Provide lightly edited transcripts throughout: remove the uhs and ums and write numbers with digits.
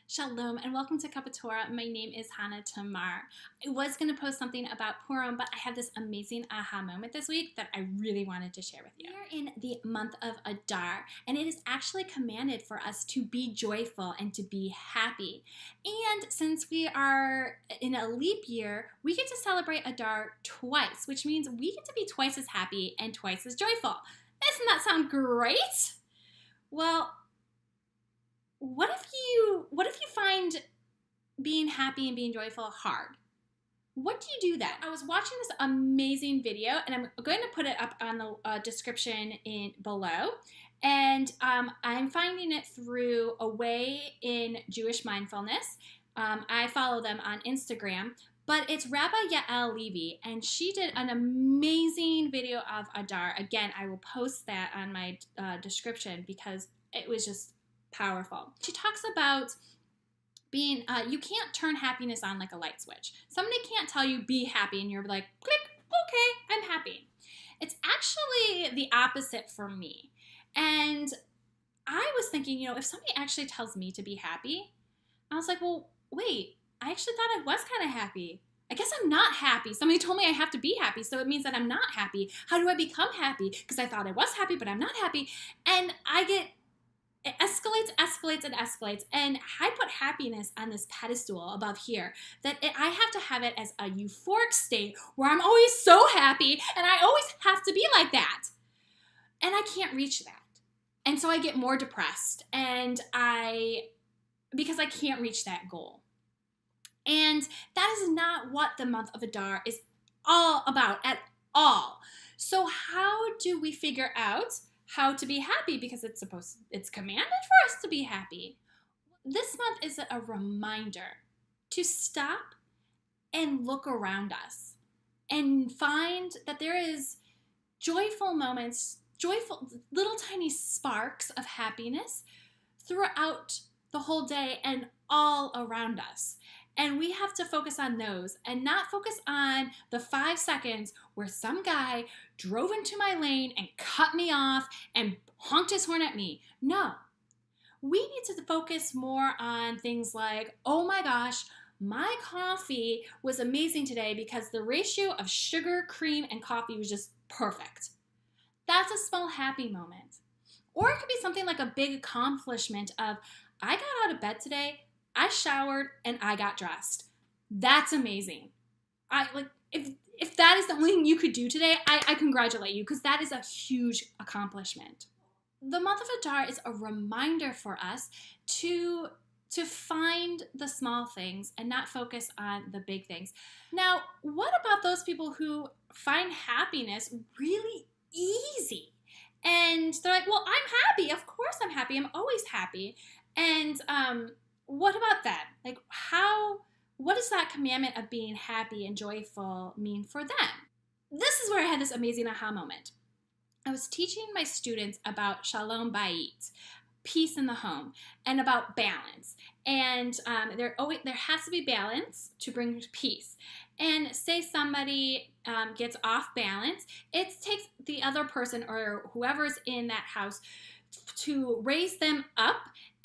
Shalom and welcome to Cuppa Torah. My name is Hannah Tamar. I was going to post something about Purim, but I had this amazing aha moment this week that I really wanted to share with you. We are in the month of Adar, and it is actually commanded for us to be joyful and to be happy. And since we are in a leap year, we get to celebrate Adar twice, which means we get to be twice as happy and twice as joyful. Doesn't that sound great? Well, what if you find being happy and being joyful hard? What do you do then? I was watching this amazing video, and I'm going to put it up on the description below. And I'm finding it through A Way in Jewish Mindfulness. I follow them on Instagram, but it's Rabbi Yael Levy, and she did an amazing video of Adar. Again, I will post that on my description because it was just powerful. She talks about being, you can't turn happiness on like a light switch. Somebody can't tell you be happy and you're like, click, okay, I'm happy. It's actually the opposite for me. And I was thinking, if somebody actually tells me to be happy, I was like, well, wait, I actually thought I was kind of happy. I guess I'm not happy. Somebody told me I have to be happy, so it means that I'm not happy. How do I become happy? Because I thought I was happy, but I'm not happy. And it escalates, and escalates. And I put happiness on this pedestal above here that I have to have it as a euphoric state where I'm always so happy and I always have to be like that. And I can't reach that. And so I get more depressed because I can't reach that goal. And that is not what the month of Adar is all about at all. So how do we figure out how to be happy, because it's commanded for us to be happy? This month is a reminder to stop and look around us and find that there is joyful moments, joyful little tiny sparks of happiness throughout the whole day and all around us. And we have to focus on those and not focus on the 5 seconds where some guy drove into my lane and cut me off and honked his horn at me. No. We need to focus more on things like, oh my gosh, my coffee was amazing today because the ratio of sugar, cream, and coffee was just perfect. That's a small happy moment. Or it could be something like a big accomplishment of, I got out of bed today, I showered, and I got dressed. That's amazing. If that is the only thing you could do today, I congratulate you, because that is a huge accomplishment. The month of Adar is a reminder for us to find the small things and not focus on the big things. Now, what about those people who find happiness really easy? And they're like, well, I'm happy. Of course I'm happy. I'm always happy. And what about that? Like, what does that commandment of being happy and joyful mean for them? This is where I had this amazing aha moment. I was teaching my students about Shalom Bayit, peace in the home, and about balance. And there has to be balance to bring peace. And say somebody gets off balance, it takes the other person or whoever's in that house to raise them up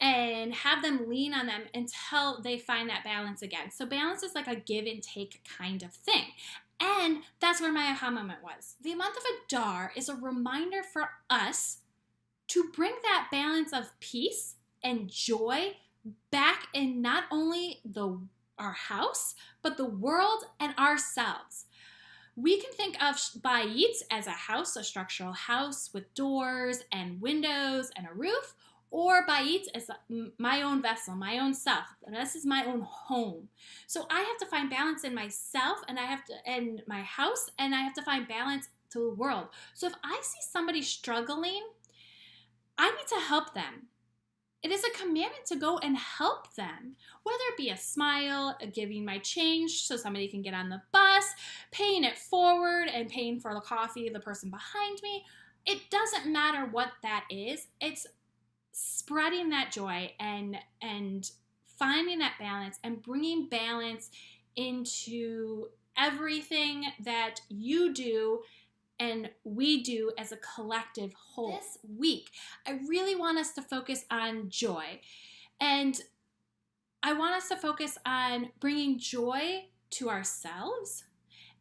and have them lean on them until they find that balance again. So balance is like a give and take kind of thing. And that's where my aha moment was. The month of Adar is a reminder for us to bring that balance of peace and joy back in not only our house, but the world and ourselves. We can think of bayit as a house, a structural house with doors and windows and a roof, or bayit as my own vessel, my own self. This is my own home. So I have to find balance in myself, and in my house, and I have to find balance to the world. So if I see somebody struggling, I need to help them. It is a commandment to go and help them, whether it be a smile, giving my change so somebody can get on the bus, paying it forward and paying for the coffee of the person behind me. It doesn't matter what that is. It's spreading that joy and finding that balance and bringing balance into everything that you do and we do as a collective whole. This week, I really want us to focus on joy. And I want us to focus on bringing joy to ourselves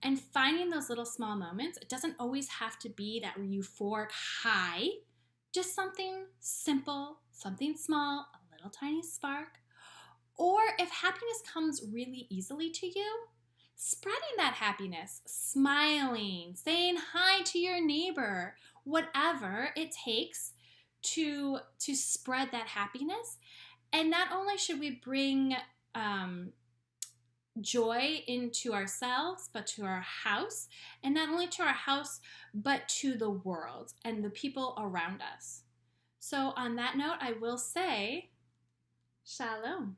and finding those little small moments. It doesn't always have to be that euphoric high, just something simple, something small, a little tiny spark. Or if happiness comes really easily to you, spreading that happiness, smiling, saying hi to your neighbor, whatever it takes to spread that happiness. And not only should we bring joy into ourselves, but to our house, and not only to our house, but to the world and the people around us. So on that note, I will say, Shalom.